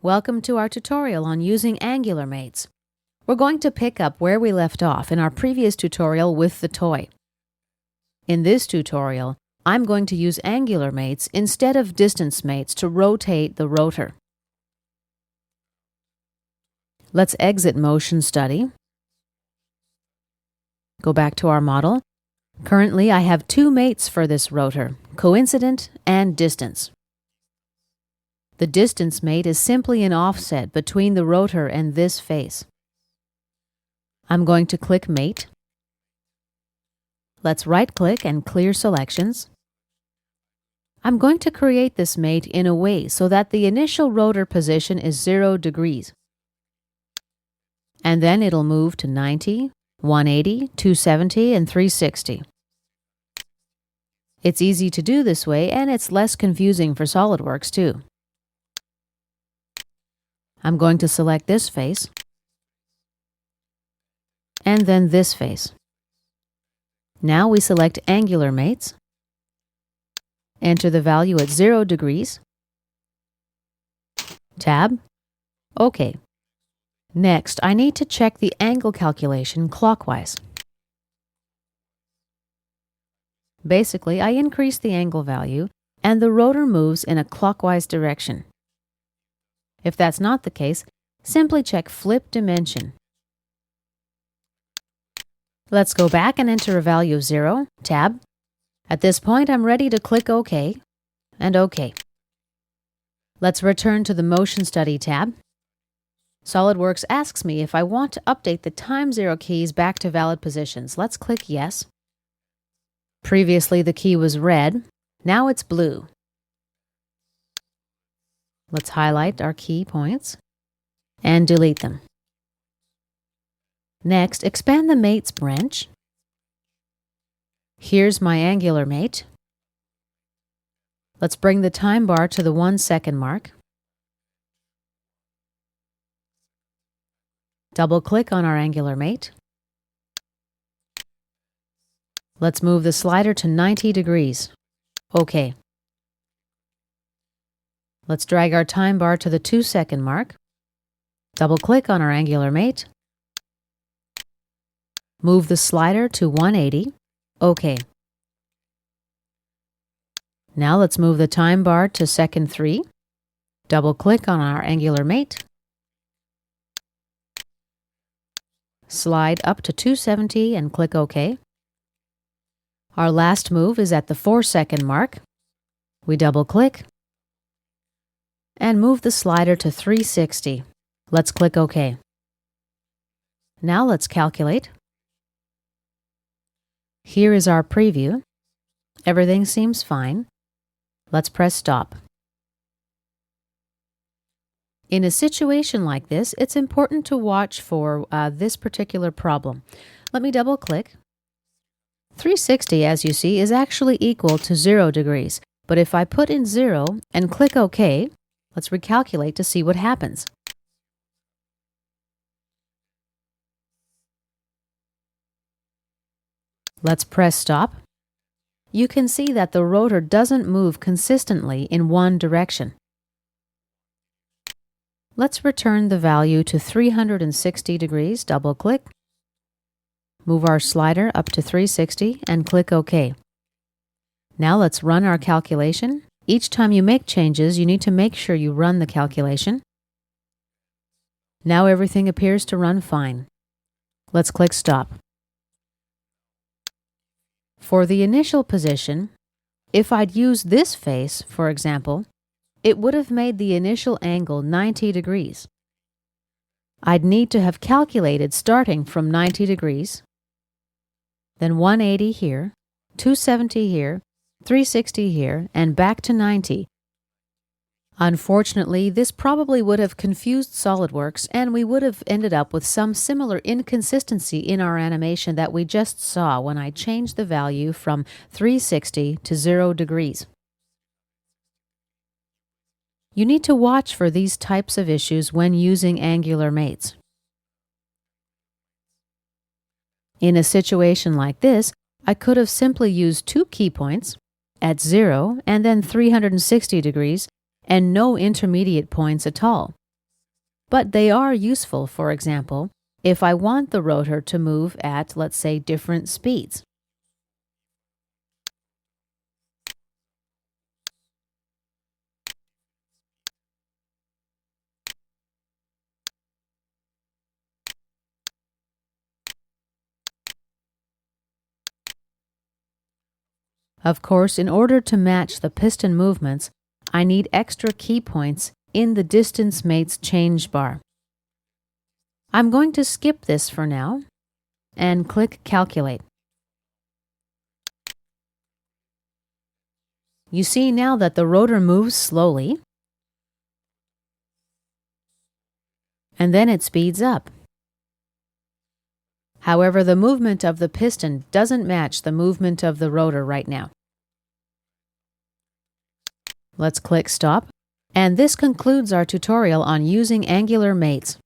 Welcome to our tutorial on using Angular Mates. We're going to pick up where we left off in our previous tutorial with the toy. In this tutorial, I'm going to use Angular Mates instead of distance mates to rotate the rotor. Let's exit Motion Study. Go back to our model. Currently, I have two mates for this rotor, coincident and distance. The distance mate is simply an offset between the rotor and this face. I'm going to click Mate. Let's right-click and clear selections. I'm going to create this mate in a way so that the initial rotor position is 0 degrees. And then it'll move to 90, 180, 270, and 360. It's easy to do this way, and it's less confusing for SolidWorks too. I'm going to select this face, and then this face. Now we select Angular Mates, enter the value at 0 degrees, Tab, OK. Next, I need to check the angle calculation clockwise. Basically, I increase the angle value, and the rotor moves in a clockwise direction. If that's not the case, simply check Flip Dimension. Let's go back and enter a value of 0, Tab. At this point, I'm ready to click OK, and OK. Let's return to the Motion Study tab. SolidWorks asks me if I want to update the time zero keys back to valid positions. Let's click Yes. Previously, the key was red. Now it's blue. Let's highlight our key points and delete them. Next, expand the Mates branch. Here's my Angular mate. Let's bring the time bar to the 1 second mark. Double-click on our Angular mate. Let's move the slider to 90 degrees. OK. Let's drag our time bar to the 2 second mark. Double-click on our Angular mate. Move the slider to 180. OK. Now let's move the time bar to second 3. Double-click on our Angular mate. Slide up to 270 and click OK. Our last move is at the 4 second mark. We double-click and move the slider to 360. Let's click OK. Now let's calculate. Here is our preview. Everything seems fine. Let's press Stop. In a situation like this, it's important to watch for this particular problem. Let me double-click. 360, as you see, is actually equal to 0 degrees. But if I put in 0 and click OK, let's recalculate to see what happens. Let's press Stop. You can see that the rotor doesn't move consistently in one direction. Let's return the value to 360 degrees. Double-click. Move our slider up to 360 and click OK. Now let's run our calculation. Each time you make changes, you need to make sure you run the calculation. Now everything appears to run fine. Let's click Stop. For the initial position, if I'd used this face, for example, it would have made the initial angle 90 degrees. I'd need to have calculated starting from 90 degrees, then 180 here, 270 here, 360 here, and back to 90. Unfortunately, this probably would have confused SolidWorks, and we would have ended up with some similar inconsistency in our animation that we just saw when I changed the value from 360 to 0 degrees. You need to watch for these types of issues when using Angular Mates. In a situation like this, I could have simply used two key points at 0 and then 360 degrees and no intermediate points at all. But they are useful, for example, if I want the rotor to move at, let's say, different speeds. Of course, in order to match the piston movements, I need extra key points in the distance mates change bar. I'm going to skip this for now and click Calculate. You see now that the rotor moves slowly, and then it speeds up. However, the movement of the piston doesn't match the movement of the rotor right now. Let's click Stop. And this concludes our tutorial on using angular mates.